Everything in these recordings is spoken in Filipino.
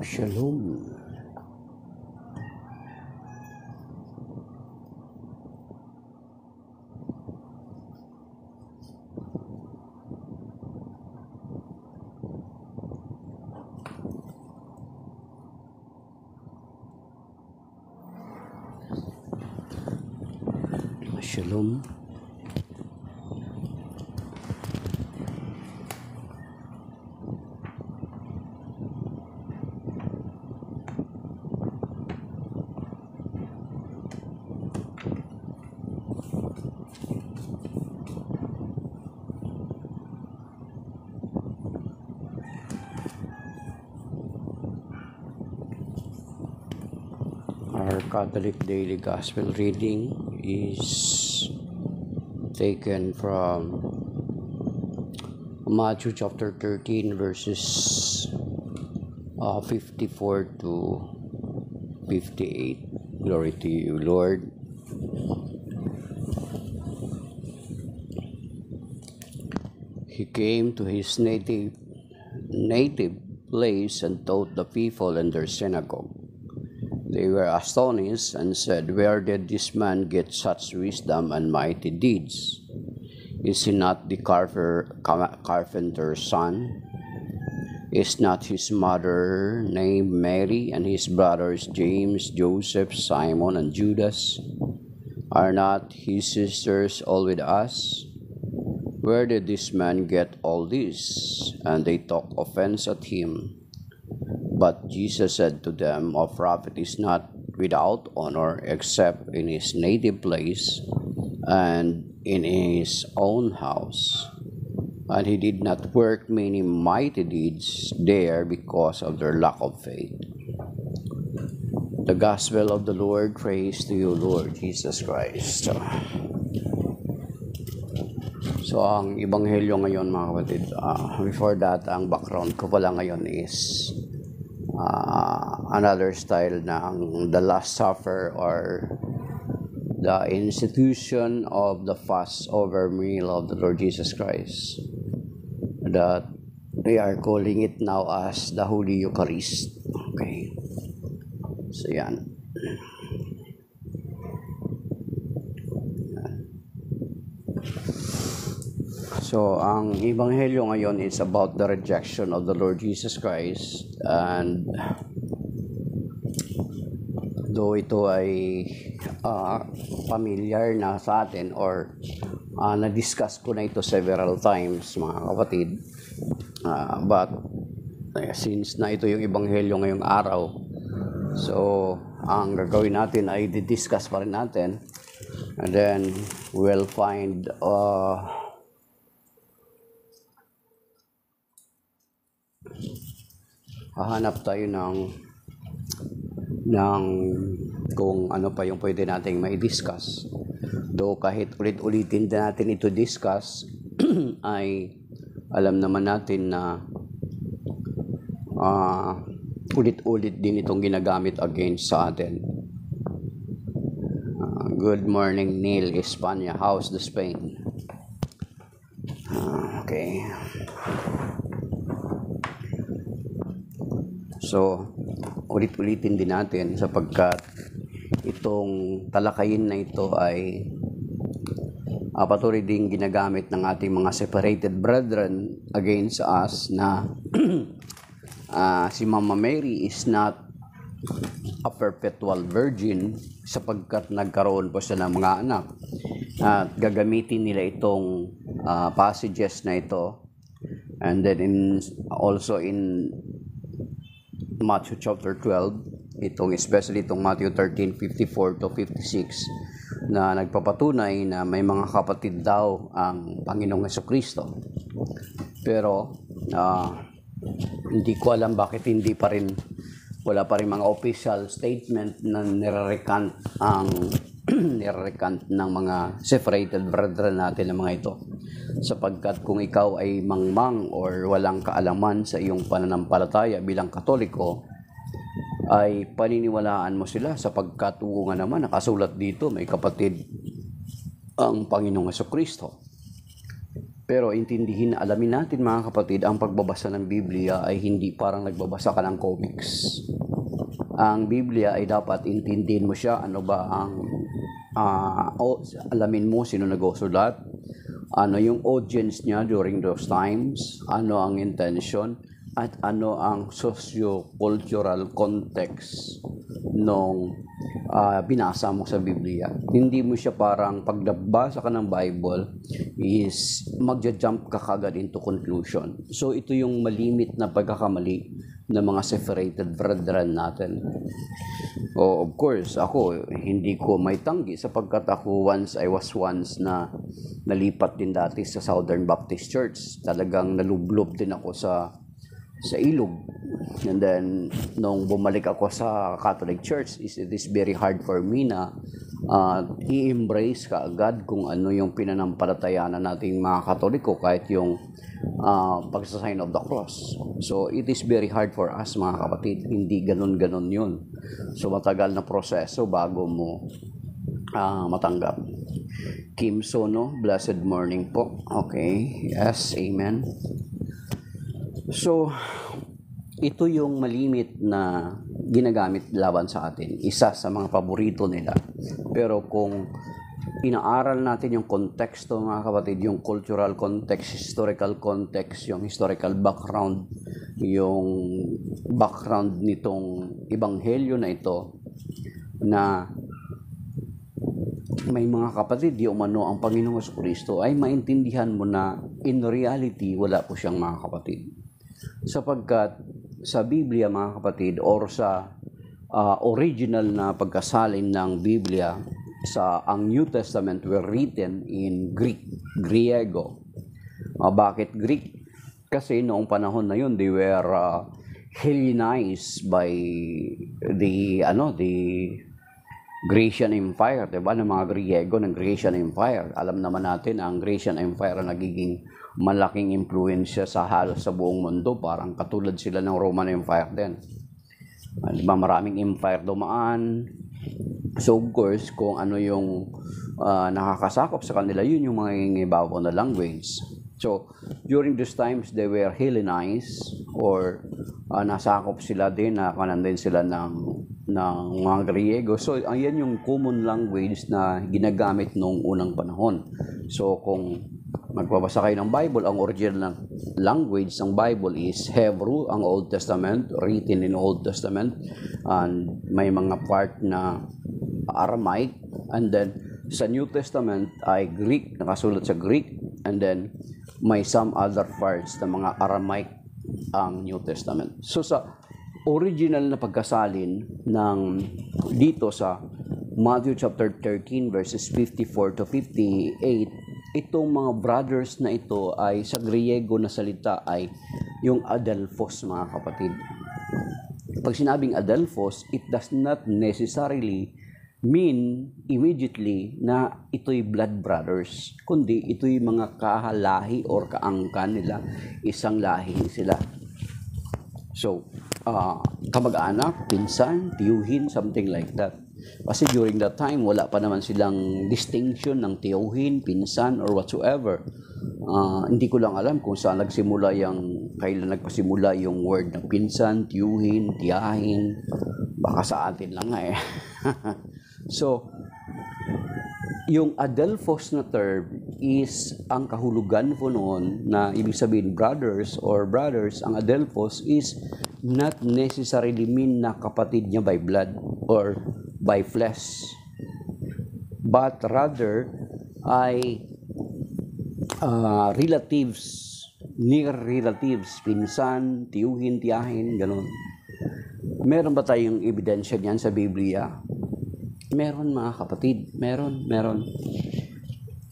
Shalom. Shalom. Our Catholic Daily Gospel reading is taken from Matthew chapter 13 verses 54 to 58. Glory to you, Lord. He came to his native place and taught the people in their synagogue. They were astonished and said, "Where did this man get such wisdom and mighty deeds? Is he not the carpenter's son? Is not his mother named Mary, and his brothers James, Joseph, Simon, and Judas? Are not his sisters all with us? Where did this man get all this?" And they took offense at him. But Jesus said to them, "A prophet is not without honor except in his native place and in his own house." And he did not work many mighty deeds there because of their lack of faith. The Gospel of the Lord. Praise to you, Lord Jesus Christ. So ang Ebanghelyo ngayon, mga kapatid, before that, ang background ko pala ngayon is another style ng the Last Supper, or the institution of the Passover meal of the Lord Jesus Christ, that we are calling it now as the Holy Eucharist. Okay, so yan. So, ang Ebanghelyo ngayon is about the rejection of the Lord Jesus Christ, and though ito ay familiar na sa atin, or na-discuss ko na ito several times, mga kapatid, but since na ito yung Ebanghelyo ngayong araw, so ang gagawin natin ay di-discuss pa rin natin, and then we'll find hahanap tayo ng kung ano pa yung pwede nating mai-discuss. Though kahit ulit-ulitin din natin ito discuss, ay alam naman natin na ulit-ulit din itong ginagamit against sa atin. Good morning, Neil Espanya. How's the Spain? Okay. So, ulit-ulitin din natin sapagkat itong talakayin na ito ay patuloy din ginagamit ng ating mga separated brethren against us na si Mama Mary is not a perpetual virgin sapagkat nagkaroon po siya ng mga anak. At gagamitin nila itong passages na ito, and then also in Matthew chapter 12, especially itong Matthew 13:54 to 56, na nagpapatunay na may mga kapatid daw ang Panginoong Jesucristo. Pero hindi ko alam bakit wala pa rin mga official statement na nire-recant ng mga separated brethren natin ng mga ito. sapagkat kung ikaw ay mangmang or walang kaalaman sa iyong pananampalataya bilang Katoliko, ay paniniwalaan mo sila sapagkat nga naman nakasulat dito, may kapatid ang Panginoong Jesucristo. Pero intindihin, alamin natin mga kapatid, ang pagbabasa ng Biblia ay hindi parang nagbabasa ka ng comics. Ang Biblia ay dapat intindihin mo siya, ano ba ang alamin mo sino nagsusulat, ano yung audience niya during those times, ano ang intention, at ano ang socio-cultural context nung binasa mo sa Biblia. Hindi mo siya parang pag nabasa ka ng Bible is magja-jump ka kagad into conclusion. So ito yung malimit na pagkakamali ng mga separated brethren natin. Of course, ako hindi ko may tanggi sapagkat ako I was once na nalipat din dati sa Southern Baptist Church. Talagang nalublob din ako sa ilog. And then, nung bumalik ako sa Catholic Church, it is very hard for me na i-embrace kaagad kung ano yung pinanampalatayaan nating mga Katoliko, kahit yung pagsasign of the cross. So, it is very hard for us mga kapatid. Hindi ganun-ganun yun. So, matagal na proseso bago mo matanggap. Kim Sono, blessed morning po. Okay, yes, amen. So, ito yung malimit na ginagamit laban sa atin. Isa sa mga paborito nila. Pero kung inaaral natin yung konteksto mga kapatid, yung cultural context, historical context, yung historical background, yung background nitong ebanghelyo na ito, na may mga kapatid, di umano ang Panginoong Jesucristo, ay maintindihan mo na in reality, wala po siyang mga kapatid. Sapagkat sa Biblia mga kapatid, or sa original na pagkasalin ng Biblia, ang New Testament were written in Griego. Bakit Greek? Kasi noong panahon na yun, they were Hellenized by the Grecian Empire, diba? Ng mga Griego ng Grecian Empire. Alam naman natin ang Grecian Empire na nagiging malaking impluensya sa halos sa buong mundo, parang katulad sila ng Roman Empire din. Diba, maraming empire dumaan. So of course, kung ano yung nakakasakop sa kanila, yun yung mga ingibabaw na language. So during those times, they were Hellenized, or nasakop sila din, nakanan din sila ng mga Griego. So ayan yung common language na ginagamit noong unang panahon. So kung magbabasa kayo ng Bible, ang original language ng Bible is Hebrew, ang Old Testament, written in Old Testament, and may mga part na Aramaic, and then sa New Testament ay Greek, nakasulat sa Greek, and then may some other parts na mga Aramaic ang New Testament. So sa original na pagkasalin ng dito sa Matthew chapter 13 verses 54 to 58, itong mga brothers na ito ay sa Griego na salita ay yung adelphos mga kapatid. Pag sinabing adelphos, it does not necessarily mean immediately na ito'y blood brothers, kundi ito'y mga kahalahi or kaangkan nila, isang lahi sila. So, kamag-anak, pinsan, tiyuhin, something like that. Kasi during that time, wala pa naman silang distinction ng tiyuhin, pinsan, or whatsoever. Hindi ko lang alam kung saan nagsimula kailan nagpasimula yung word na pinsan, tiyuhin, tiyahin. Baka sa atin lang nga eh. So, yung adelphos na term is ang kahulugan po noon na ibig sabihin brothers, ang adelphos is not necessarily mean na kapatid niya by blood or by flesh, but rather ay relatives, near relatives, pinsan, tiyuhin, tiyahin, ganun. Meron ba tayong ebidensya niyan sa Biblia? Meron mga kapatid, meron.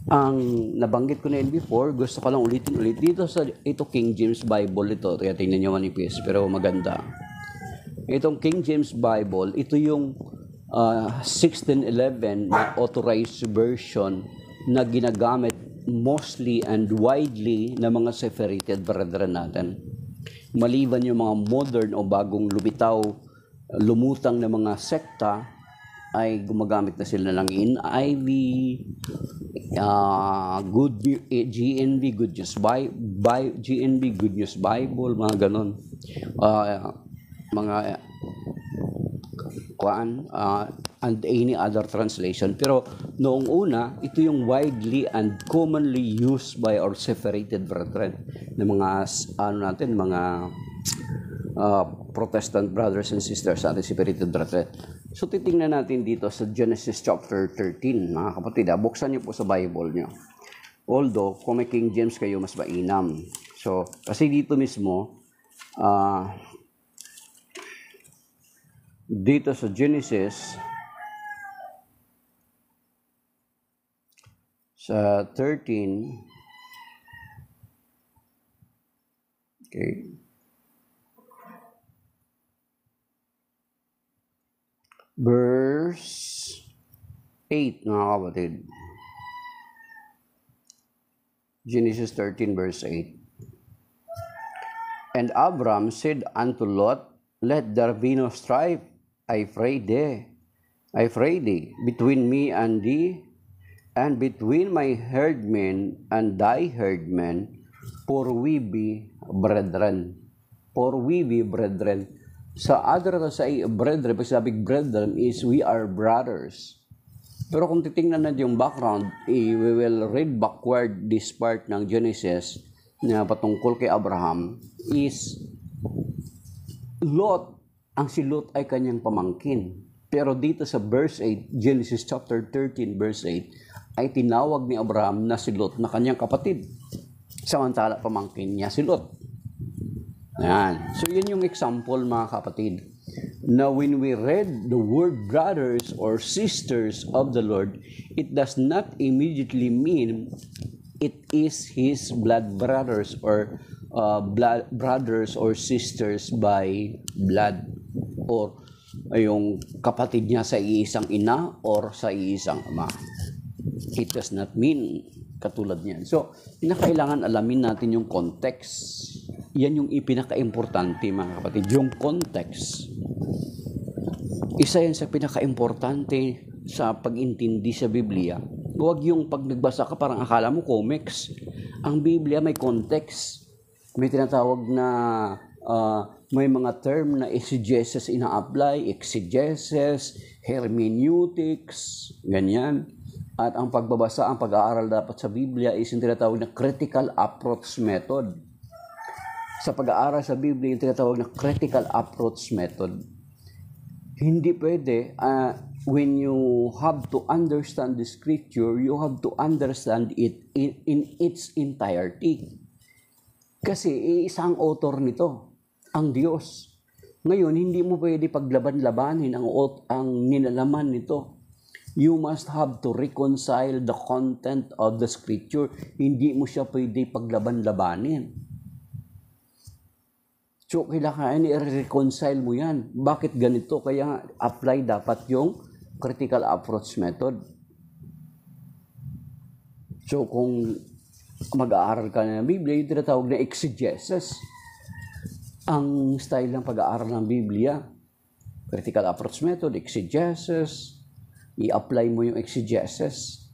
Ang nabanggit ko na yun before, gusto ko lang ulitin dito sa ito King James Bible ito. Kaya tingnan niyo manipis, pero maganda. Itong King James Bible, ito yung 1611 na authorized version na ginagamit mostly and widely na mga separated brethren natin. Maliban yung mga modern o bagong lumutang na mga sekta, ay gumagamit na sila ng NIV, GNB, Good News GNB, Good News Bible, mga ganon. Mga and any other translation. Pero noong una, ito yung widely and commonly used by our separated brethren ng mga mga Protestant brothers and sisters, ating separated brethren. So titingnan natin dito sa Genesis chapter 13, mga kapatid. Buksan niyo po sa Bible niyo. Although, kung may King James kayo, mas mainam. So, kasi dito mismo, dito sa Genesis sa 13, okay, verse 8, mga kapatid. Genesis 13 verse 8. And Abram said unto Lot, Let there be no strife, I pray thee, between me and thee, and between my herdmen and thy herdmen, for we be brethren. For we be brethren. Sa brethren, pag sabing brethren is we are brothers. Pero kung titingnan natin yung background, we will read backward this part ng Genesis na patungkol kay Abraham is Lot, ang si Lot ay kanyang pamangkin. Pero dito sa verse 8, Genesis chapter 13 verse 8, ay tinawag ni Abraham na si Lot na kanyang kapatid. Samantala pamangkin niya si Lot. Yan. So yun yung example, mga kapatid. Now when we read the word brothers or sisters of the Lord, it does not immediately mean it is his blood brothers or brothers or sisters by blood, or yung kapatid niya sa iisang ina or sa iisang ama. It does not mean katulad niyan. So, pinakailangan alamin natin yung context. Yan yung ipinaka-importante, mga kapatid, yung context. Isa yan sa pinaka-importante sa pag-intindi sa Biblia. Huwag yung pag nagbasa ka parang akala mo comics. Ang Biblia may context. May tinatawag na may mga term na exegesis ina-apply, exegesis, hermeneutics, ganyan. At ang pagbabasa, ang pag-aaral dapat sa Biblia is yung tinatawag na critical approach method. Sa pag-aaral sa Biblia, yung tinatawag na critical approach method. Hindi pwede, when you have to understand the scripture, you have to understand it in its entirety. Kasi isang author nito, ang Diyos. Ngayon, hindi mo pwede paglaban-labanin ang ninalaman nito. You must have to reconcile the content of the scripture. Hindi mo siya pwede paglaban-labanin. So, kailangan i-reconcile mo yan. Bakit ganito? Kaya apply dapat yung critical approach method. So, kung mag-aaral ka na ng Biblia, yung tinatawag na exegesis. Ang style ng pag-aaral ng Biblia, critical approach method, exegesis, i-apply mo yung exegesis.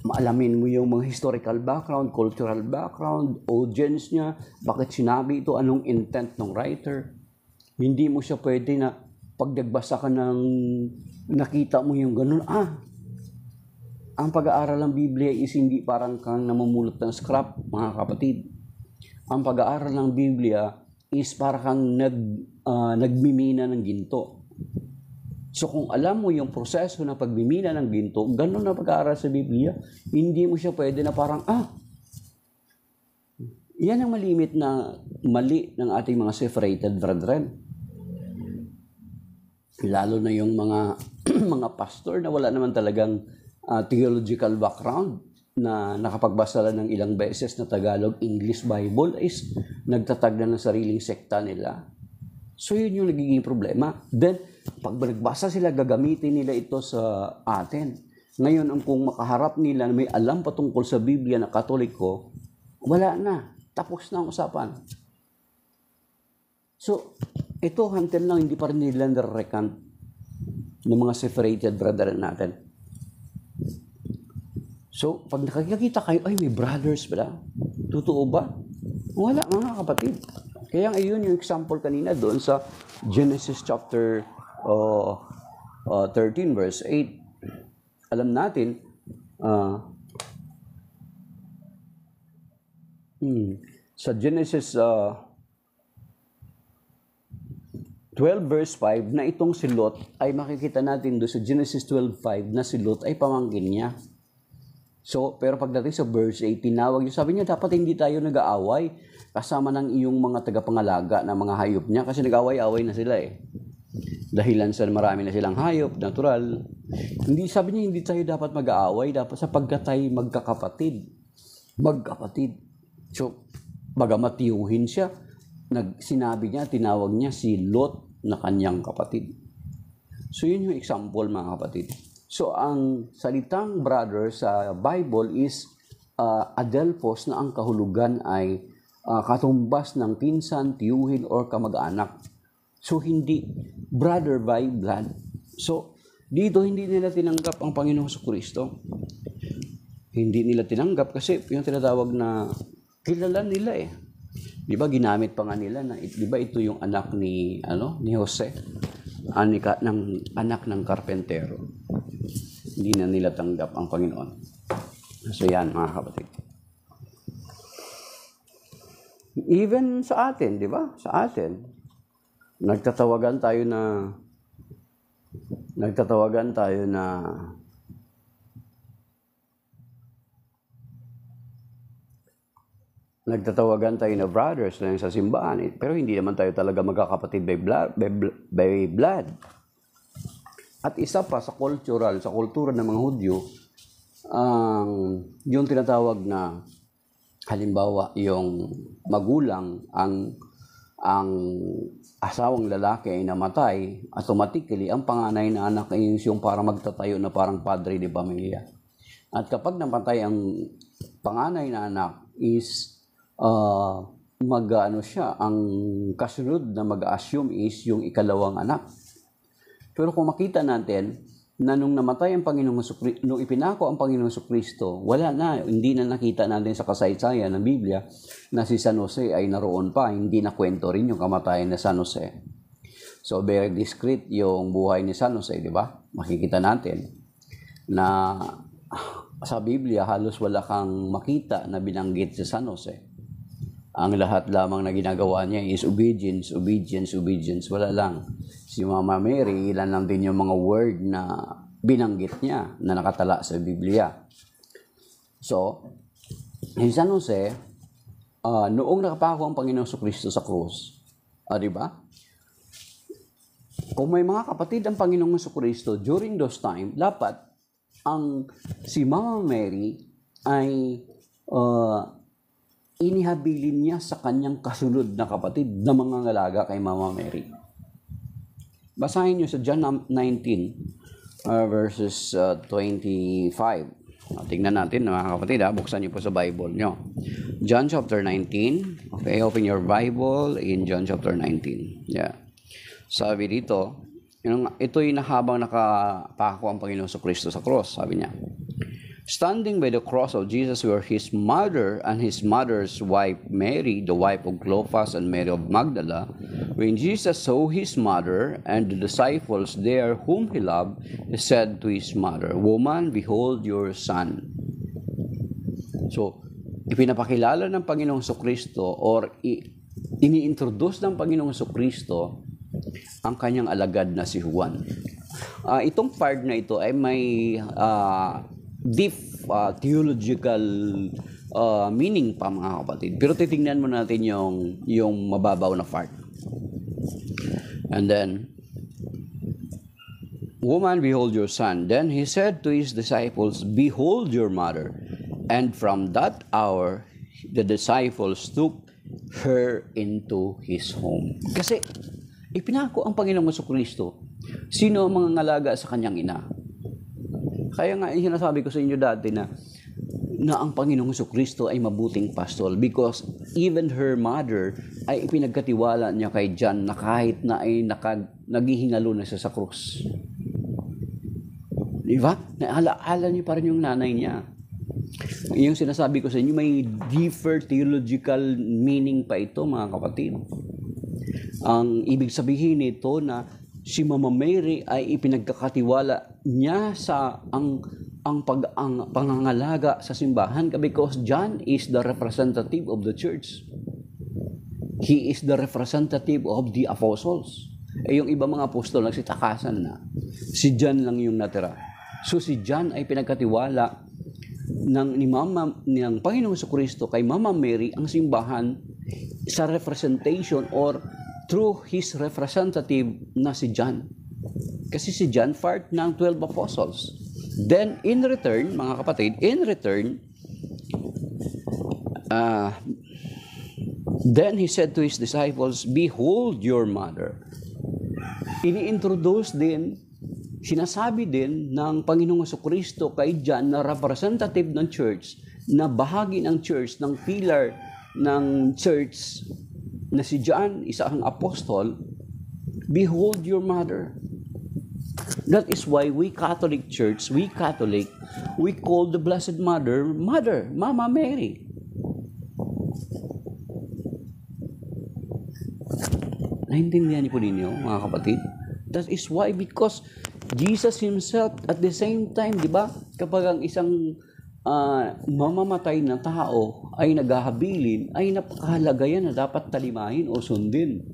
Maalamin mo yung mga historical background, cultural background, audience niya, bakit sinabi ito, anong intent ng writer. Hindi mo siya pwede na pag nagbasa ka ng nakita mo yung ganun, ang pag-aaral ng Biblia is hindi parang kang namumulot ng scrap, mga kapatid. Ang pag-aaral ng Biblia is parang kang nagmimina ng ginto. So kung alam mo yung proseso ng pagmimina ng ginto, ganun na pag-aaral sa Biblia, hindi mo siya pwede na parang, yan ang mali ng ating mga separated brethren. Lalo na yung mga mga pastor na wala naman talagang theological background, na nakapagbasa lang ng ilang beses na Tagalog, English Bible, is nagtatag na ng sariling sekta nila. So yun yung nagiging problema. Then, pag nagbasa sila, gagamitin nila ito sa atin. Ngayon, kung makaharap nila na may alam patungkol sa Biblia na Katoliko, wala na. Tapos na ang usapan. So, ito until now, hindi pa rin nila na-recant ng mga separated brethren natin. So, pag nakakita kayo, ay, may brothers pala. Totoo ba? Wala, mga kapatid. Kaya ayun yung example kanina doon sa Genesis chapter 13 verse 8. Alam natin, sa Genesis 12 verse 5 na itong si Lot ay makikita natin doon sa Genesis 12:5 na si Lot ay pamangkin niya. So, pero pagdating sa verse 8, tinawag niya, sabi niya, dapat hindi tayo nag-aaway kasama ng iyong mga tagapangalaga na mga hayop niya kasi nag-aaway-away na sila eh. Dahilan sa marami na silang hayop, natural. Hindi, sabi niya, hindi tayo dapat mag-aaway, dapat sapagkat tayo magkakapatid. Magkapatid. So, bagamat tiyuhin siya, sinabi niya, tinawag niya si Lot na kanyang kapatid. So, yun yung example, mga kapatid. So, ang salitang brother sa Bible is adelphos na ang kahulugan ay katumbas ng pinsan, tiyuhin, or kamag-anak. So, hindi brother by blood. So, dito hindi nila tinanggap ang Panginoong Jesucristo. Hindi nila tinanggap kasi yung tinatawag na kilala nila eh. Di ba ginamit pa nga nila na, di ba ito yung anak ni Jose? Anak ng karpentero. Hindi na nila tanggap ang Panginoon. So yan, mga kapatid. Even sa atin, di ba? Sa atin, nagtatawagan tayo na brothers lang sa simbahan, pero hindi naman tayo talaga magkakapatid by blood. At isa pa sa kultura ng mga Hudyo, yung tinatawag na halimbawa yung magulang ang asawang lalaki ay namatay, automatically ang panganay na anak ay yung para magtatayo na parang padre de pamilya. At kapag namatay ang panganay na anak is ang kasunod na mag-assume is yung ikalawang anak. Pero kung makita natin na nung namatay ang Panginoong Jesucristo, nung ipinako ang Panginoong Jesucristo, wala na, hindi na nakita natin sa kasaysayan ng Biblia na si San Jose ay naroon pa, hindi na kwento rin yung kamatayan ni San Jose. So very discreet yung buhay ni San Jose, di ba? Makikita natin na sa Biblia halos wala kang makita na binanggit si San Jose. Ang lahat lamang na ginagawa niya is obedience. Wala lang. Si Mama Mary, ilan lang din yung mga word na binanggit niya na nakatala sa Biblia. So, si San Jose, noong nakapako ang Panginoong Jesucristo sa krus, di ba? Kung may mga kapatid ang Panginoong Jesucristo during those time, dapat si Mama Mary ay inihabilin niya sa kanyang kasunod na kapatid na mga ngalaga kay Mama Mary. Basahin niyo sa John 19 verses 25. Tingnan natin mga kapatid, buksan niyo po sa Bible niyo. John chapter 19. Okay, open your Bible in John chapter 19. Yeah. Sabi dito, ito'y habang nakapako ang Panginoon Jesucristo sa cross, sabi niya. Standing by the cross of Jesus were his mother and his mother's wife Mary, the wife of Clopas and Mary of Magdala. When Jesus saw his mother and the disciples there whom he loved, he said to his mother, "Woman, behold your son." So, ipinapakilala ng Panginoong Jesucristo or ini-introduce ng Panginoong Jesucristo ang kanyang alagad na si Juan. Itong part na ito ay may deep theological meaning pa, mga kapatid. Pero titingnan mo natin yung mababaw na part. And then, "Woman, behold your son." Then he said to his disciples, "Behold your mother." And from that hour, the disciples took her into his home. Kasi, ipinako ang Panginoong Jesucristo. Sino ang mga ngalaga sa kanyang ina? Kaya nga, sinasabi ko sa inyo dati na ang Panginoong Jesucristo ay mabuting pastol because even her mother ay ipinagkatiwala niya kay John na kahit na ay naghihingalo na siya sa krus. Diba? Naalaala niyo pa rin yung nanay niya. Yung sinasabi ko sa inyo, may deeper theological meaning pa ito, mga kapatid. Ang ibig sabihin nito na si Mama Mary ay ipinagkakatiwala niya sa ang pangangalaga sa simbahan because John is the representative of the church. He is the representative of the apostles. Yung iba mga apostol nagsitakasan na. Si John lang yung natira. So si John ay pinagkatiwala ng Panginoong Jesucristo kay Mama Mary ang simbahan sa representation or through his representative na si John. Kasi si John part ng 12 apostles. Then in return, mga kapatid, then he said to his disciples, "Behold your mother." Ini-introduce din, sinasabi din ng Panginoong Jesucristo kay John na representative ng church, na bahagi ng church, ng pillar ng church, na si John, isa ang apostol. Behold your mother. That is why we Catholic Church, we call the Blessed Mother, Mama Mary. Naintindihan niyo po ninyo, mga kapatid? That is why, because Jesus Himself, at the same time, di ba, kapag ang isang mamamatay na tao ay naghahabilin, ay napakahalaga yan na dapat talimahin o sundin.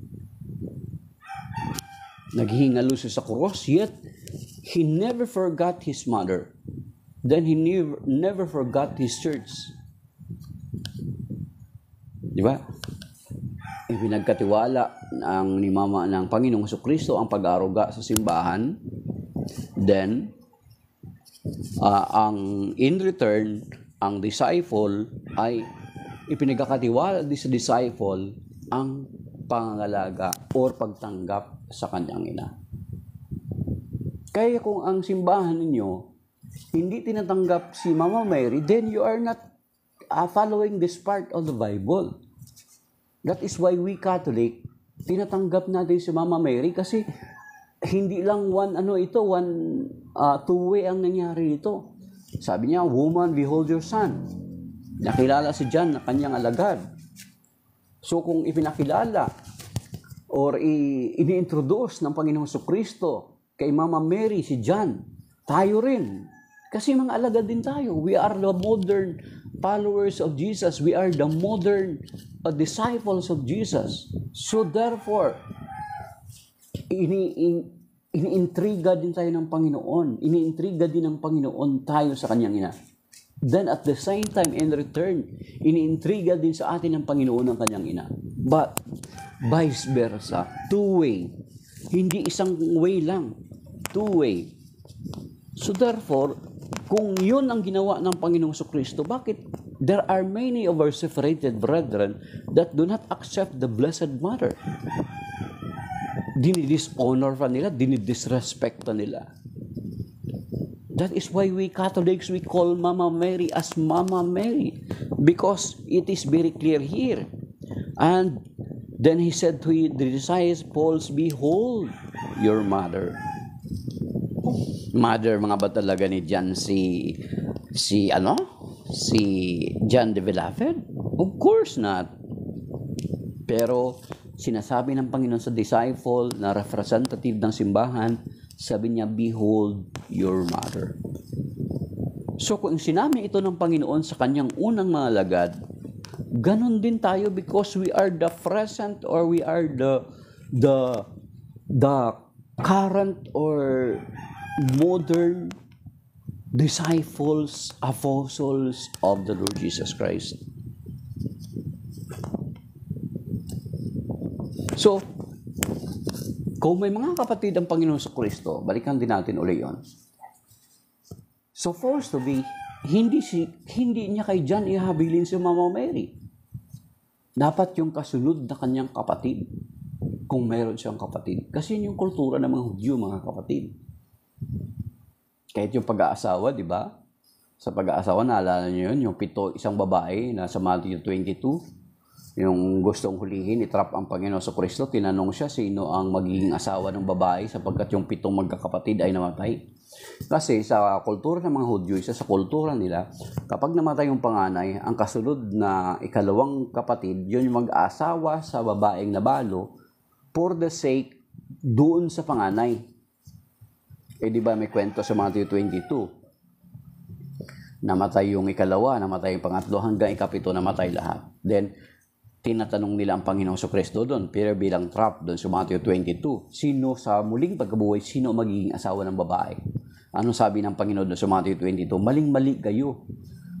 Naghihingalo siya sa cross, yet he never forgot his mother. Then he never forgot his church. Di ba? Ipinagkatiwala ng Panginoong Jesucristo ang pag-aaruga sa simbahan. Then, in return, ang disciple ay ipinagkatiwala din sa disciple ang pangangalaga or pagtanggap sa kanyang ina. Kaya kung ang simbahan ninyo hindi tinatanggap si Mama Mary, then you are not following this part of the Bible. That is why we Catholic, tinatanggap natin si Mama Mary kasi hindi lang two-way ang nangyari dito. Sabi niya, "Woman, behold your son." Nakilala si John na kanyang alagad. So kung ipinakilala or ini-introduce ng Panginoong Jesucristo kay Mama Mary si John, tayo rin. Kasi mga alagad din tayo. We are the modern followers of Jesus. We are the modern disciples of Jesus. So therefore, iniintriga din tayo ng Panginoon. Iniintriga din ng Panginoon tayo sa kanyang ina. Then at the same time, in return, iniintriga din sa atin ng Panginoon ang kanyang ina. But, vice versa, two-way. Hindi isang way lang, two-way. So therefore, kung yun ang ginawa ng Panginoong Jesucristo, bakit there are many of our separated brethren that do not accept the Blessed Mother? Dinidishonor pa nila, dinidisrespect pa nila. That is why we Catholics, we call Mama Mary as Mama Mary, because it is very clear here. And then he said to the disciples, "Behold your mother." Mother, mga ba talaga ni John si John the Beloved? Of course not. Pero sinasabi ng Panginoon sa disciple na representative ng simbahan, sabi niya, "Behold your mother." So kung sinabi ito ng Panginoon sa kanyang unang mga alagad, ganon din tayo because we are the present or we are the current or modern disciples, apostles of the Lord Jesus Christ. So, kung may mga kapatid ang Panginoon sa Kristo, balikan din natin uli yun. So, first to be, hindi niya kay John ihabilin si Mama Mary. Dapat yung kasunod na kanyang kapatid, kung mayroon siyang kapatid. Kasi yun yung kultura ng mga Hudyo, mga kapatid. Kahit yung pag-aasawa, di ba? Sa pag-aasawa, naalala nyo yun, yung isang babae na sa Matthew 22, yung gustong hulihin, itrap ang Panginoon sa Kristo, tinanong siya sino ang magiging asawa ng babae sapagkat yung 7 magkakapatid ay namatay. Kasi sa kultura ng mga Hudyo, sa kultura nila, kapag namatay yung panganay, ang kasunod na ikalawang kapatid, yun yung mag-asawa sa babaeng nabalo for the sake doon sa panganay. Di ba may kwento sa Matthew 22? Namatay yung ikalawa, namatay yung pangatlo, hanggang ikapito namatay lahat. Then, tinatanong nila ang Panginoong Kristo doon, pero bilang trap doon sa Matthew 22, sino sa muling pagkabuhay, sino magiging asawa ng babae? Ano sabi ng Panginoon doon sa Matthew 22? Maling-mali kayo.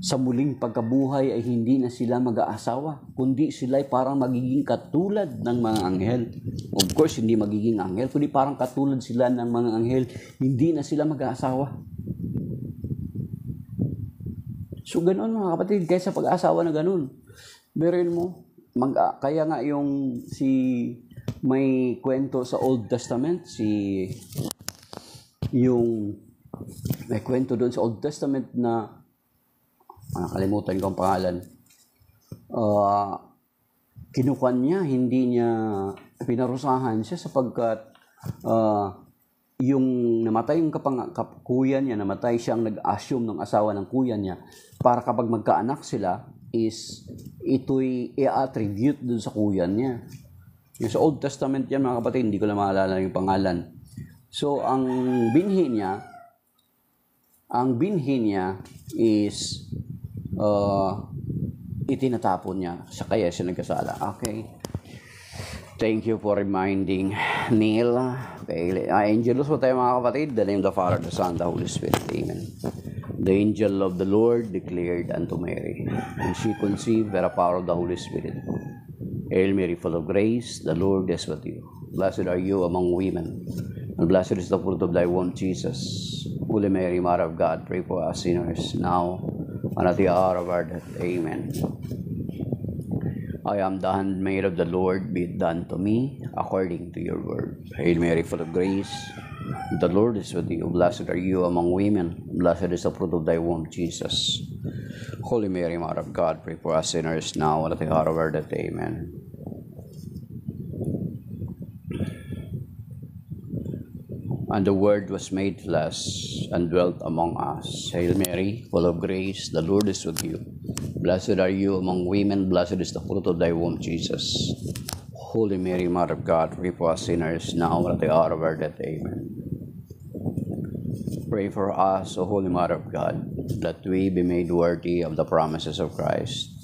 Sa muling pagkabuhay ay hindi na sila mag-aasawa, kundi sila ay parang magiging katulad ng mga anghel. Of course, hindi magiging anghel, kundi parang katulad sila ng mga anghel. Hindi na sila mag-aasawa. So, ganoon mga kapatid, kaysa pag-aasawa na ganoon. Berin mo, kaya nga yung may kwento sa Old Testament, may kwento doon sa Old Testament na nakalimutan ko ang pangalan. Kinukuhan niya, hindi niya pinarusahan siya sapagkat yung namatay yung kuya niya, namatay siyang nag-assume ng asawa ng kuya niya para kapag magkaanak sila is ito'y i-attribute dun sa kuya niya. Yung sa Old Testament yan mga kapatid, hindi ko na maalala yung pangalan. So ang binhi niya is itinatapon niya. Kaya siya nagkasala. Okay. Thank you for reminding Neil. Okay. Angelus po tayo mga kapatid. The name of the Father, the Son, the Holy Spirit. Amen. The angel of the Lord declared unto Mary, and she conceived by the power of the Holy Spirit. Hail Mary, full of grace, the Lord is with you. Blessed are you among women, and blessed is the fruit of thy womb, Jesus. Holy Mary, Mother of God, pray for us sinners, now and at the hour of our death. Amen. I am the handmaid of the Lord, be it done to me according to your word. Hail Mary, full of grace, the Lord is with you. Blessed are you among women, blessed is the fruit of thy womb, Jesus. Holy Mary, Mother of God, pray for us sinners, now and at the hour of our death. Amen. And the Word was made flesh and dwelt among us. Hail Mary, full of grace, the Lord is with you. Blessed are you among women, blessed is the fruit of thy womb, Jesus. Holy Mary, Mother of God, pray for us sinners, now and at the hour of our death. Amen. Pray for us, O Holy Mother of God, that we be made worthy of the promises of Christ.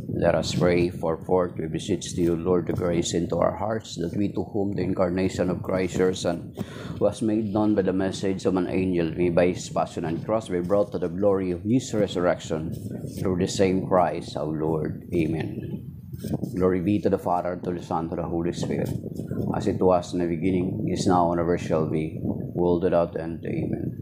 Let us pray, for forth we beseech thee, O Lord, to grace into our hearts, that we to whom the incarnation of Christ your Son was made known by the message of an angel, may by his passion and cross be brought to the glory of his resurrection, through the same Christ our Lord. Amen. Glory be to the Father, to the Son, to the Holy Spirit, as it was in the beginning, is now, and ever shall be, world without end. Amen.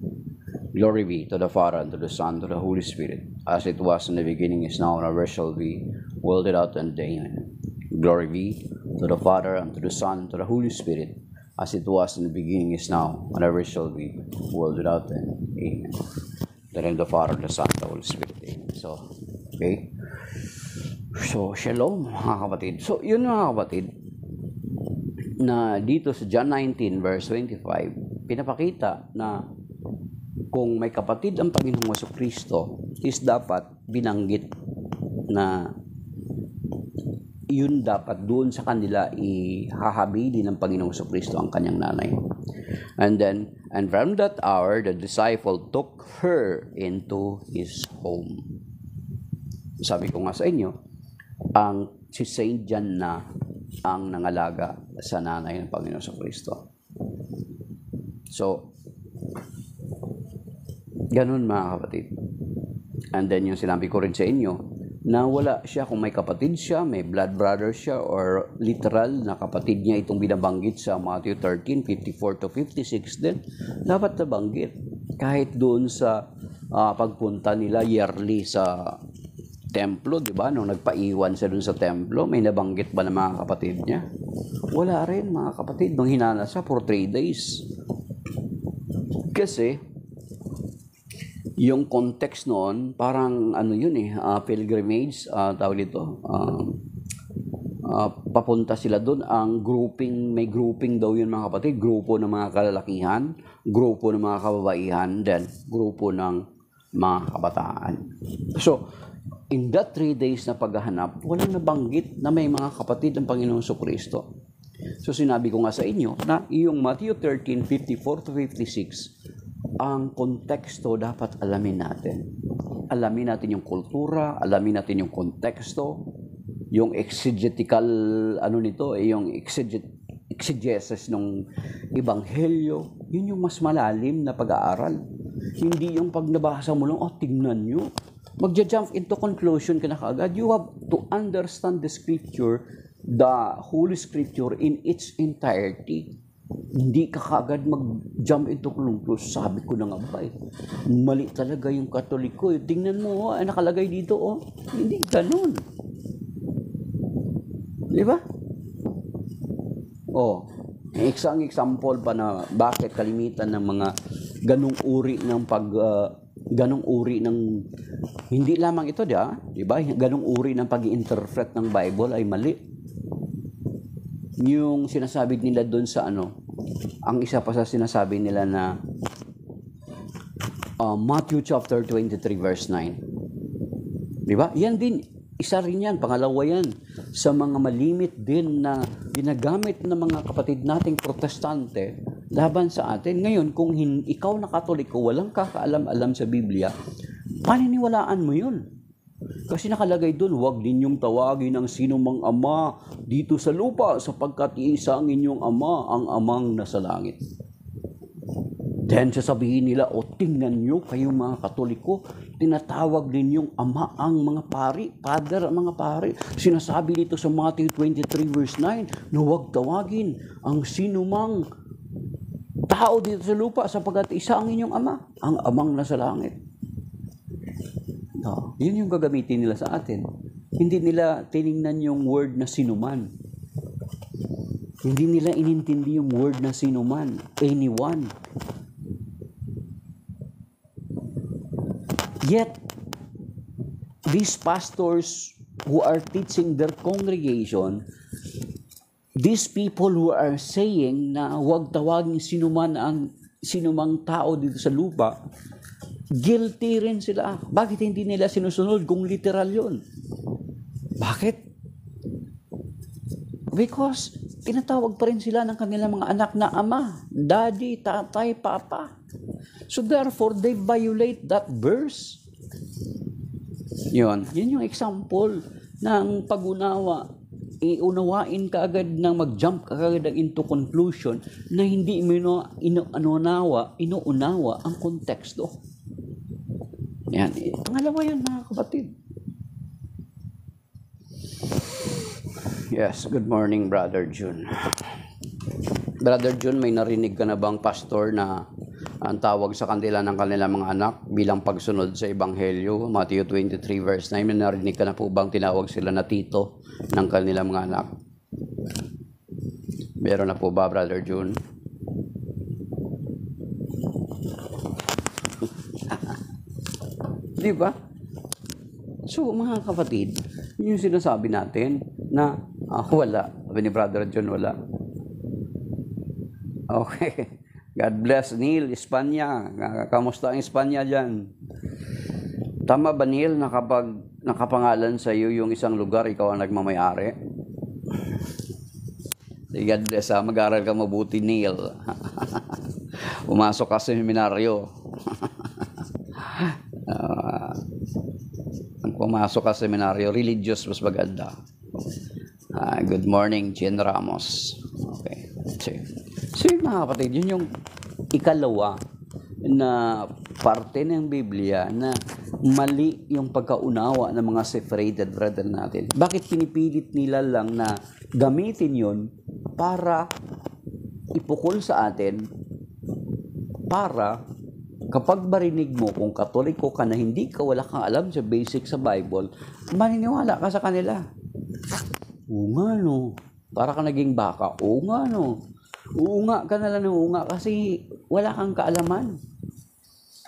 Glory be to the Father, and to the Son, to the Holy Spirit, as it was in the beginning, is now, and ever shall be, world without end. Amen. Glory be to the Father, and to the Son, and to the Holy Spirit, as it was in the beginning, is now, and ever shall be, world without end. Amen. The name of the Father, the Son, and the Holy Spirit. Amen. So, okay. So, shalom mga kapatid. So, yun mga kapatid, na dito sa John 19 verse 25, pinapakita na kung may kapatid ang Panginoong Jesucristo, is dapat binanggit na yun dapat doon sa kanila ihahabili ng Panginoong Jesucristo ang kanyang nanay. And from that hour, the disciple took her into his home. Sabi ko nga sa inyo, si Saint John na ang nangalaga sa nanay ng Panginoong Jesucristo. So, ganun mga kapatid. And then yung sinabi ko rin sa inyo, na wala siya kung may kapatid siya, may blood brother siya, or literal na kapatid niya itong binabanggit sa Matthew 13, 54 to 56 din, dapat nabanggit. Kahit doon sa pagpunta nila yearly sa templo, di ba? Nung nagpaiwan siya doon sa templo, may nabanggit ba ng mga kapatid niya? Wala rin mga kapatid. Nung hinana siya for 3 days. Kasi, Yung context noon, parang ano yun pilgrimage, tawag dito, papunta sila doon. Ang grouping, may grouping daw yun mga kapatid, grupo ng mga kalalakihan, grupo ng mga kababaihan, then grupo ng mga kabataan. So, in that 3 days na paghahanap, walang nabanggit na may mga kapatid ng Panginoong Kristo. So, sinabi ko nga sa inyo na yung Matthew 13:54-56, ang konteksto dapat alamin natin. Alamin natin yung kultura, alamin natin yung konteksto, yung exegetical, yung exegesis ng ebanghelyo. Yun yung mas malalim na pag-aaral. Hindi yung pag nabasa mo lang, tingnan nyo. Magja-jump into conclusion ka na kaagad. You have to understand the scripture, the Holy Scripture in its entirety. Hindi ka kaagad mag-jump into conclusion. Sabi ko na nga ba mali talaga yung Katoliko. Tingnan mo, nakalagay dito, Hindi ganun. Di ba? Isang example pa na bakit kalimitan ng mga ganong uri ng hindi lamang ito, di ba? Ganong uri ng pag-interpret ng Bible ay mali. Yung sinasabi nila doon sa ang isa pa sa sinasabi nila na Matthew chapter 23 verse 9. Di ba? Yan din, isa rin yan, pangalawa yan sa mga malimit din na ginagamit ng mga kapatid nating protestante laban sa atin. Ngayon, kung ikaw na Katoliko, walang kakaalam-alam sa Biblia, paniniwalaan mo yun. Kasi nakalagay doon, huwag ninyong tawagin ang sinumang ama dito sa lupa sapagkat iisa ang inyong ama, ang amang nasa langit. Then sasabihin nila, tingnan nyo kayong mga Katoliko, tinatawag ninyong ama ang mga pari, father ang mga pari. Sinasabi dito sa Matthew 23 verse 9 na huwag tawagin ang sinumang tao dito sa lupa sapagkat isa ang inyong ama, ang amang nasa langit. Yun yung gagamitin nila sa atin. Hindi nila tiningnan yung word na sinuman. Hindi nila inintindi yung word na sinuman, anyone. Yet, these pastors who are teaching their congregation, these people who are saying na huwag tawagin sinumang tao dito sa lupa, guilty rin sila. Bakit hindi nila sinusunod kung literal yun? Bakit? Because tinatawag pa rin sila ng kanilang mga anak na ama, daddy, tatay, papa. So therefore, they violate that verse. Yun yung example ng pag-unawa. Iunawain ka agad ng mag-jump ka agad into conclusion na hindi mo inuunawa ang konteksto. Yan. Pangalawa yan, mga kapatid. Yes, good morning, Brother June. Brother June, may narinig ka na bang pastor na ang tawag sa kanila ng kanilang mga anak bilang pagsunod sa Ebanghelyo, Matthew 23 verse 9, may narinig ka na po bang tinawag sila na tito ng kanilang mga anak? Meron na po ba, Brother June? Di ba? So, mga kapatid, yun yung sinasabi natin na wala. Sabi ni Brother John, wala. Okay. God bless, Neil, Espanya. Kamusta ang Espanya dyan? Tama ba, Neil, na kapag nakapangalan sa iyo yung isang lugar, ikaw ang nagmamayari? God bless, mag-aral ka mabuti, Neil. Pumasok ka sa seminaryo. Pumasok ka sa seminaryo, religious, mas maganda. Good morning, Jen Ramos. Okay. So mga kapatid, yun yung ikalawa na parte ng Biblia na mali yung pagkaunawa ng mga separated brother natin. Bakit pinipilit nila lang na gamitin yun para ipukol sa atin, para kapag marinig mo kung Katoliko ka na hindi ka, wala kang alam sa basic sa Bible, maniniwala ka sa kanila. Oo nga no, para ka naging baka. Oo nga no, uunga ka na lang ng uunga kasi wala kang kaalaman.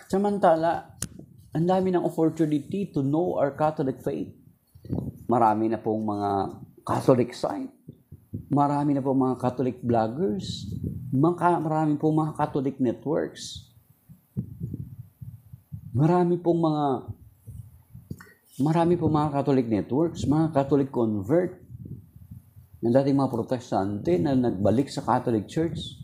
Samantala, Ang dami ng opportunity to know our Catholic faith. Marami na pong mga Catholic site. Marami na pong mga Catholic vloggers. Marami pong mga Catholic networks. Marami pong mga Catholic networks, mga Catholic convert na dating mga protestante na nagbalik sa Catholic Church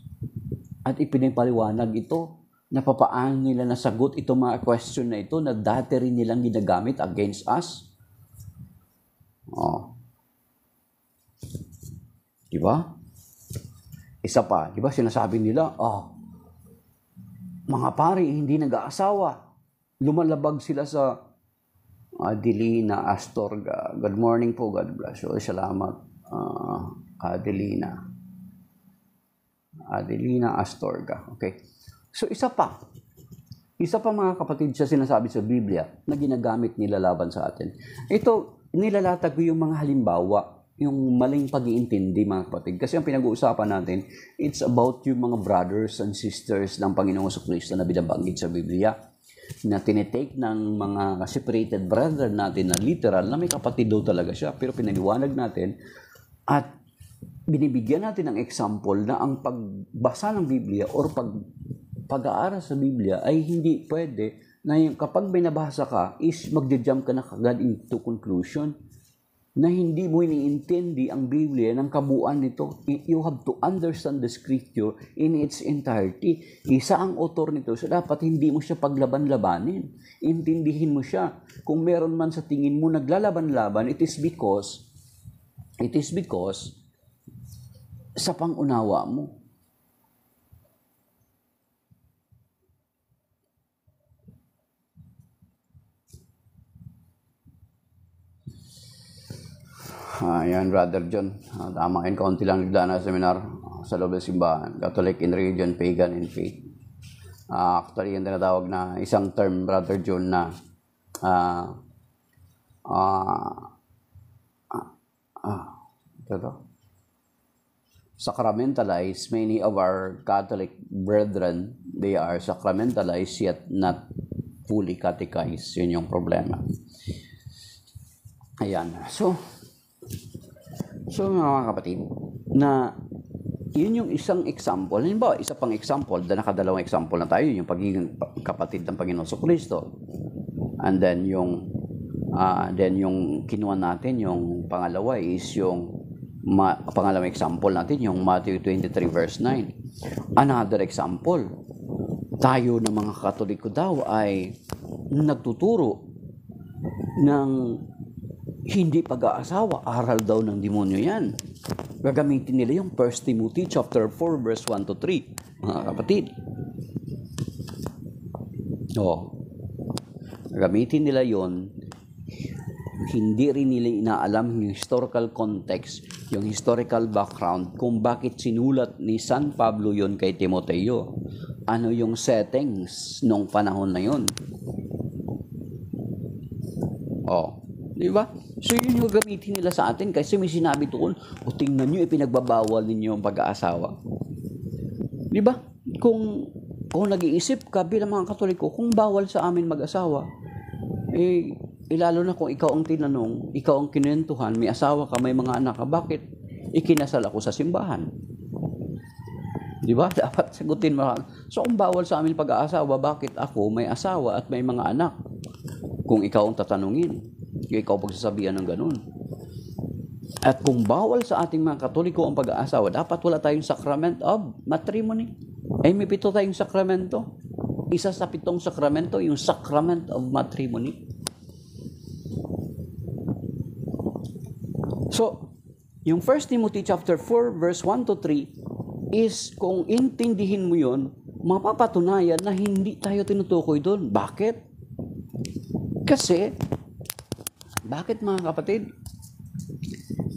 at ipinipaliwanag ito na papaano nila nasagot itong mga question na ito na dati rin nilang ginagamit against us. Diba? Isa pa, diba sinasabi nila, mga pari hindi nag-aasawa. Lumalabag sila sa Adelina Astorga. Good morning po, God bless you. Salamat, Adelina Astorga. Okay. So isa pa mga kapatid sa sinasabi sa Biblia na ginagamit nila laban sa atin. Ito, nilalatag ko yung mga halimbawa, yung maling pag-iintindi mga kapatid. Kasi ang pinag-uusapan natin, it's about yung mga brothers and sisters ng Panginoong Jesucristo na binabanggit sa Biblia, na tinitake ng mga separated brother natin na literal, na may kapatid daw talaga siya, pero pinaliwanag natin at binibigyan natin ng example na ang pagbasa ng Biblia or pag-aaral sa Biblia ay hindi pwede na kapag may nabasa ka is magja-jump ka na kagad into conclusion na hindi mo iniintindi ang Biblia ng kabuuan nito. You have to understand the scripture in its entirety. Isa ang author nito, so dapat hindi mo siya paglaban-labanin. Intindihin mo siya. Kung meron man sa tingin mo naglalaban-laban, it is because sa pangunawa mo. Ayan, Brother John. Tama yun, kaunti lang nagdaan na seminar sa loob ng simbahan. Catholic in religion, pagan in faith. Actually, yung tinatawag na isang term, Brother John, na sacramentalized. Many of our Catholic brethren, they are sacramentalized yet not fully catechized. Yun yung problema. Ayan. So mga kapatid, na yun yung isang example. Halimbawa, isa pang example, nakadalawang example na tayo, yung pagiging kapatid ng Panginoon Jesucristo. And then yung kinuha natin, yung pangalawa is yung pangalawang example natin, yung Matthew 23 verse 9. Another example, tayo ng mga Katoliko daw ay nagtuturo ng hindi pag-aasawa, aral daw ng demonyo yan. Gagamitin nila yung 1 Timothy chapter 4 verse 1 to 3, mga kapatid. Gagamitin nila yon. Hindi rin nila inaalam yung historical context, yung historical background, kung bakit sinulat ni San Pablo yon kay Timoteo. Ano yung settings nung panahon na yon. Di ba? So yun yung gamitin nila sa atin kasi may sinabi doon, tingnan nyo, ipinagbabawal ninyo ang pag-aasawa. Di ba? Kung nag-iisip ka bilang mga Katoliko, kung bawal sa amin mag-asawa, lalo na kung ikaw ang tinanong, ikaw ang kinentuhan, may asawa ka, may mga anak ka, bakit ikinasal ako sa simbahan? Di ba? Dapat sagutin mo. So kung bawal sa amin pag-aasawa, bakit ako may asawa at may mga anak? Kung ikaw ang tatanungin, ikaw pagsasabihan ng ganun. At kung bawal sa ating mga Katoliko ang pag-aasawa, dapat wala tayong sacrament of matrimony. May 7 tayong sakramento. Isa sa 7 sakramento, yung sacrament of matrimony. So, yung 1 Timothy chapter 4 verse 1 to 3 is kung intindihin mo yun, mapapatunayan na hindi tayo tinutukoy doon. Bakit? Kasi, bakit mga kapatid?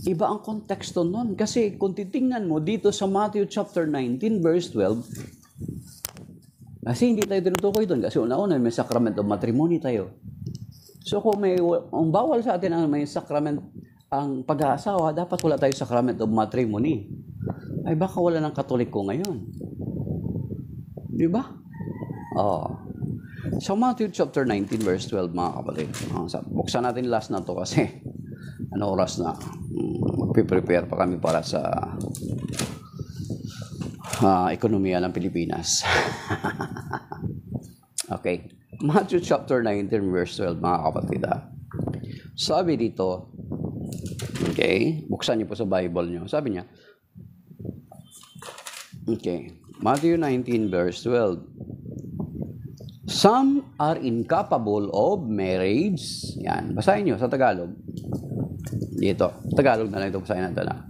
Iba ang konteksto nun. Kasi kung titingnan mo dito sa Matthew chapter 19 verse 12, kasi hindi tayo tinutukoy doon. Kasi una-una may sacrament of matrimony tayo. So kung ang bawal sa atin ang may sacrament ang pag-aasawa, dapat wala tayong sacrament of matrimony. Ay baka wala ng Katoliko ngayon. Di ba? So Matthew chapter 19 verse 12 mga kapatid. Buksan natin last na to kasi ano oras na. Magpe-prepare pa kami para sa ekonomiya ng Pilipinas. Okay. Matthew chapter 19 verse 12 mga kapatid. Sabi dito, okay, buksan niyo po sa Bible niyo. Sabi niya, okay, Matthew 19 verse 12. Some are incapable of marriage. Yan, basahin niyo sa Tagalog. Dito, Tagalog na lang ito, basahin natin na.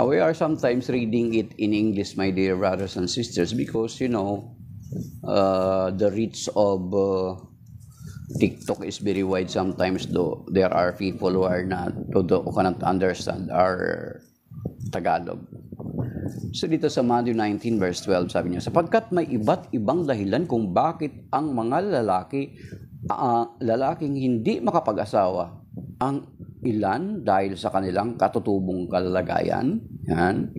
We are sometimes reading it in English, my dear brothers and sisters, because, you know, the reach of TikTok is very wide sometimes, though there are people who cannot understand our Tagalog. So dito sa Matthew 19 verse 12 sabi niya, sapagkat may iba't ibang dahilan kung bakit ang mga lalaking hindi makapag-asawa, ang ilan dahil sa kanilang katutubong kalagayan, yan,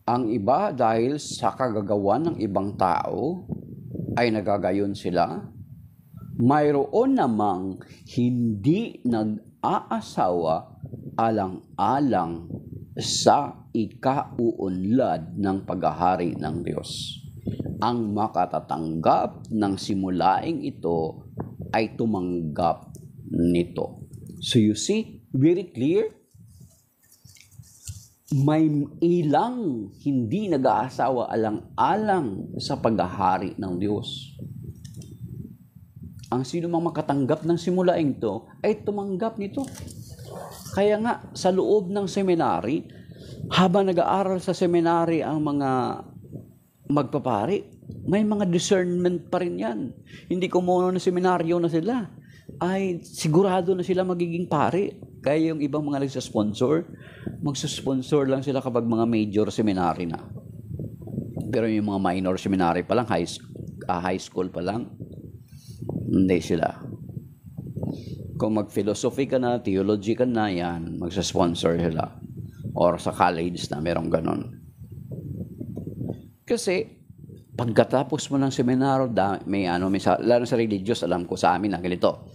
ang iba dahil sa kagagawan ng ibang tao ay nagagayon sila. Mayroon namang hindi nag-aasawa alang-alang sa ikauunlad ng paghahari ng Diyos. Ang makatatanggap ng simulaing ito ay tumanggap nito. So you see, very clear, may ilang hindi nag-aasawa alang-alang sa paghahari ng Diyos. Ang sino mang makatanggap ng simulaing ito ay tumanggap nito. Kaya nga, sa loob ng seminary, habang nag-aaral sa seminary ang mga magpapari, may mga discernment pa rin yan. Hindi kumuno na seminaryo na sila, ay sigurado na sila magiging pari. Kaya yung ibang mga nagsasponsor, magsasponsor lang sila kapag mga major seminary na. Pero yung mga minor seminary pa lang, high school pa lang, hindi sila. Kung mag-philosophy ka na, theology ka na, yan, magsasponsor sila. Or sa college na, merong ganon. Kasi, pagkatapos mo ng seminaryo, lalo sa religious, alam ko sa amin na ganito.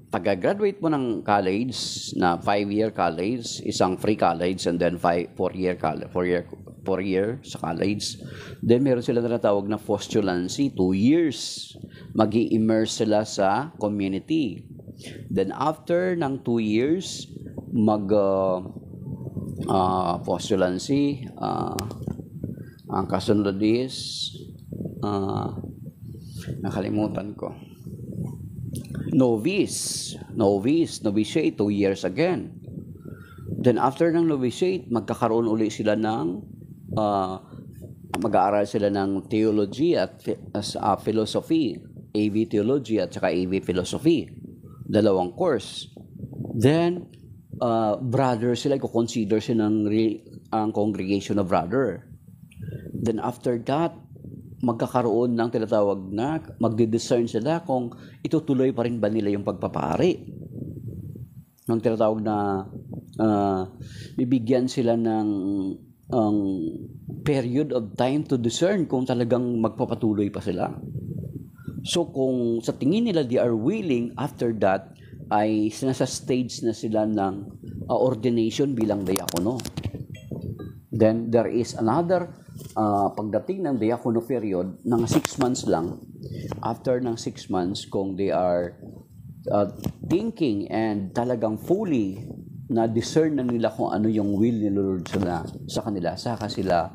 Pagka-graduate mo ng college, na 5-year college, isang free college, and then 4-year sa college. Then meron sila tinatawag na postulancy, 2 years. Mag-i-immerse sila sa community. Then after ng 2 years, postulancy, ang kasunod is, nakalimutan ko. Novitiate, 2 years again. Then after ng novitiate, magkakaroon uli sila ng mag-aaral sila ng theology at philosophy, AV theology at saka AV philosophy, 2 course. Then brother sila, i-consider sila ang congregation of brother. Then after that, magkakaroon ng tinatawag na magdi-discern sila kung itutuloy pa rin ba nila yung pagpapari. Nung tinatawag na bibigyan sila ng period of time to discern kung talagang magpapatuloy pa sila. So kung sa tingin nila they are willing, after that ay nasa stage na sila ng ordination bilang diakono. Then there is another pagdating ng diakono period ng 6 months lang. After ng 6 months, kung they are thinking and talagang fully na discern na nila kung ano yung will ni Lord sa kanila, saka sila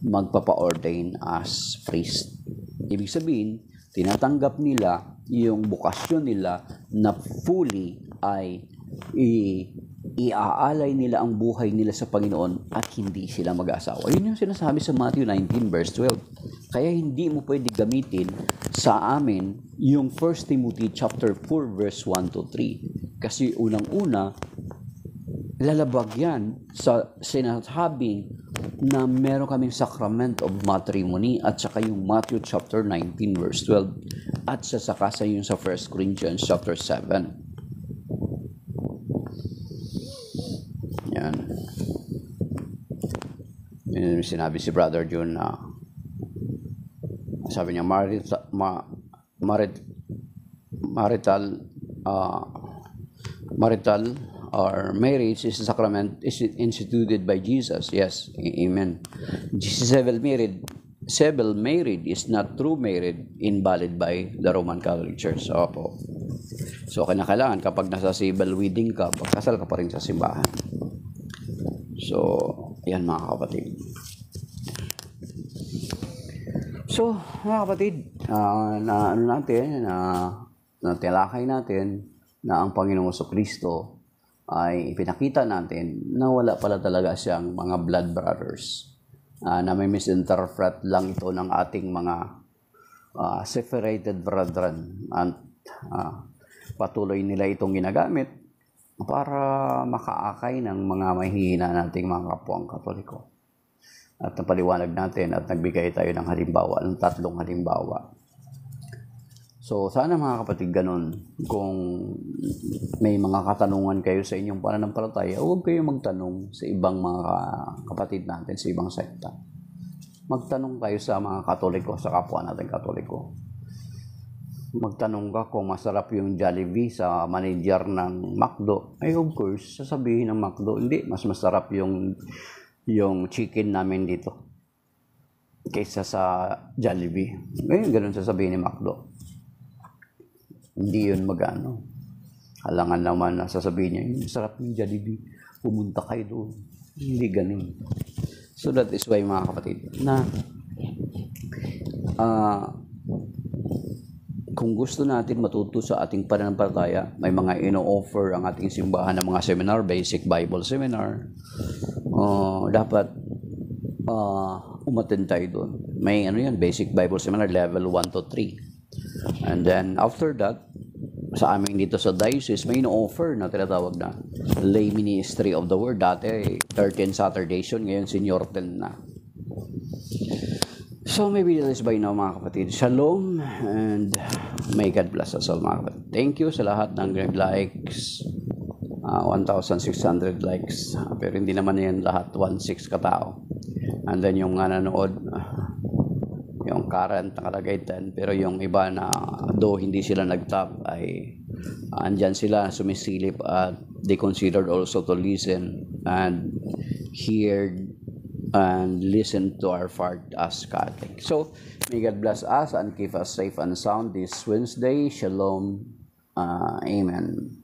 magpapa-ordain as priest. Ibig sabihin, tinatanggap nila yung bukasyon nila na fully ay iaalay nila ang buhay nila sa Panginoon at hindi sila mag-asawa. Yun yung sinasabi sa Matthew 19 verse 12. Kaya hindi mo pwede gamitin sa amin yung 1 Timothy chapter 4 verse 1 to 3. Kasi unang-una, lalabag yan sa sinasabing na meron kaming sacrament of matrimony at saka yung Matthew chapter 19 verse 12 at sasaka sa yung sa 1 Corinthians chapter 7. Yan. Sinabi si Brother June na sabi niya marital or marriage is a sacrament is instituted by Jesus. Yes, amen. Civil married is not true married, invalid by the Roman Catholic Church. Opo. So kailangan kapag nasa civil wedding ka, pagkasal ka pa rin sa simbahan. So, yan mga kapatid. So, mga kapatid, natilakay natin na ang Panginoong Kristo ay ipinakita natin na wala pala talaga siyang mga blood brothers. Na may misinterpret lang ito ng ating mga separated brethren. At patuloy nila itong ginagamit para makaakay ng mga mahihina nating mga kapwang Katoliko. At napaliwanag natin at nagbigay tayo ng halimbawa, ng 3 halimbawa. So, sana mga kapatid ganun, kung may mga katanungan kayo sa inyong pananampalataya, huwag kayong magtanong sa ibang mga kapatid natin, sa ibang sekta. Magtanong kayo sa mga Katoliko, sa kapwa natin Katoliko. Magtanong ka kung masarap yung Jollibee sa manager ng McDo. Ay, of course, sasabihin ng McDo, hindi, mas masarap yung chicken namin dito kaysa sa Jollibee. Ngayon, ganun sasabihin ni McDo. Hindi yun magano. Halangan naman na sasabihin niya, masarap yung Jollibee, pumunta kayo doon. Hindi ganun. So that is why mga kapatid, na kung gusto natin matuto sa ating pananampalataya, may mga ino-offer ang ating simbahan ng mga seminar, basic Bible seminar. Dapat umattend tayo doon. May basic Bible seminar level 1 to 3. And then after that, sa amin dito sa diocese, may ino-offer na tinatawag na lay ministry of the word. Dati 13 Saturdays yun, ngayon senior 10 na. So maybe that is by now mga kapatid. Shalom and may God bless us all mga kapatid. Thank you sa lahat ng likes. 1,600 likes. Pero hindi naman yan lahat 1,600 katao. And then yung nanonood, yung current nakalagay 10. Pero yung iba na though hindi sila nag-tap ay andyan sila sumisilip at they considered also to listen and hear and listen to our part as Catholic. So, may God bless us and keep us safe and sound this Wednesday. Shalom. Amen.